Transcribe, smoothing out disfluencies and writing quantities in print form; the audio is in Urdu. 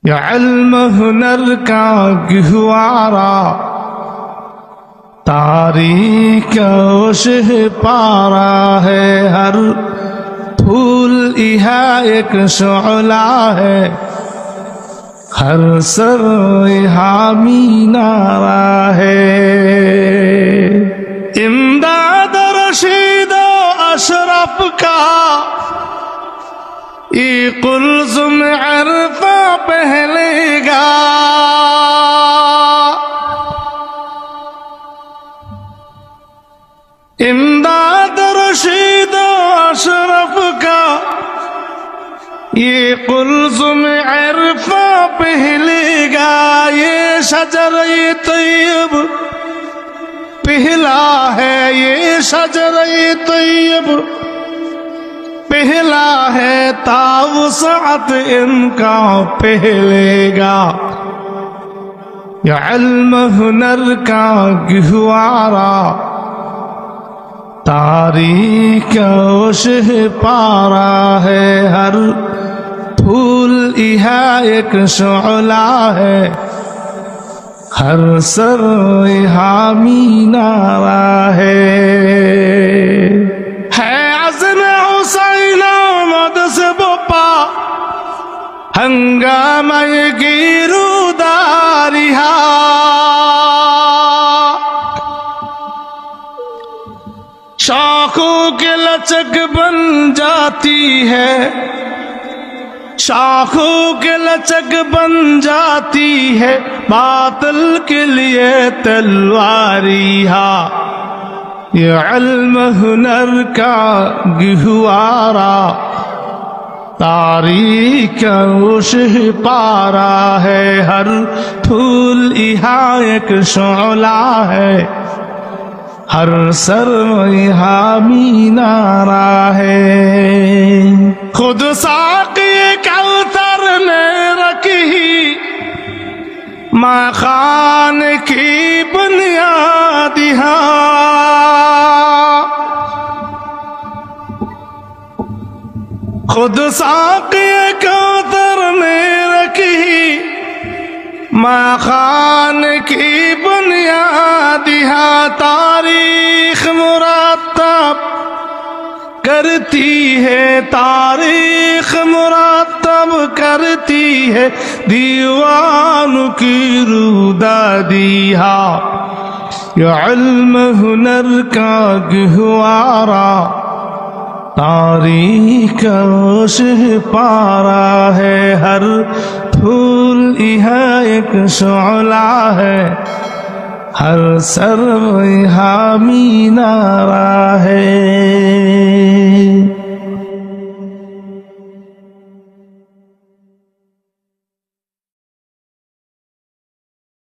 یہ علم ہنر کا گہوارا تاریخ شہ پارا ہے، ہر پھول یہاں ایک شعلہ ہے، ہر سر یہاں مینارہ ہے۔ امداد رشید و اشرف کا یہ قلزم عرفہ پہلے گا، امداد رشید و اشرف کا یہ قلزم عرفہ پہلے گا، یہ شجر طیب پہلا ہے، یہ شجر طیب پہلا ہے، تاوسعت ان کا پہلے گا۔ یہ علم ہنر کا گہوارا تاریخ شہ پارا ہے، ہر پھول یہاں ایک شعلہ ہے، ہر سر یہاں مینارہ ہے۔ عزم حسین آمد سے بپا ہنگامہ گیروداریہ، شاخوں کے لچک بن جاتی ہے، شاخوں کے لچک بن جاتی ہے، باطل کے لیے تلواریہ۔ یہ علم ہنر کا گہوارا تاریخ شہ پارا ہے، ہر پھول یہاں ایک شعلہ ہے، ہر سر یہاں مینارہ ہے۔ خود ساقی کوثر نے رکھی ماں خان کی بنیاد یہاں، خود ساقی کوثر نے رکھی ماں خان کی بنیاد یہاں، تاریخ مرتب کرتی ہے، تاریخ مرتب کرتی ہے، دیوان کی رودادیہ۔ یہ علم ہنر کا گہوارا تاریخ شہ پارا ہے، ہر پھول یہاں ایک شعلہ ہے، ہر سر یہاں مینارہ ہے۔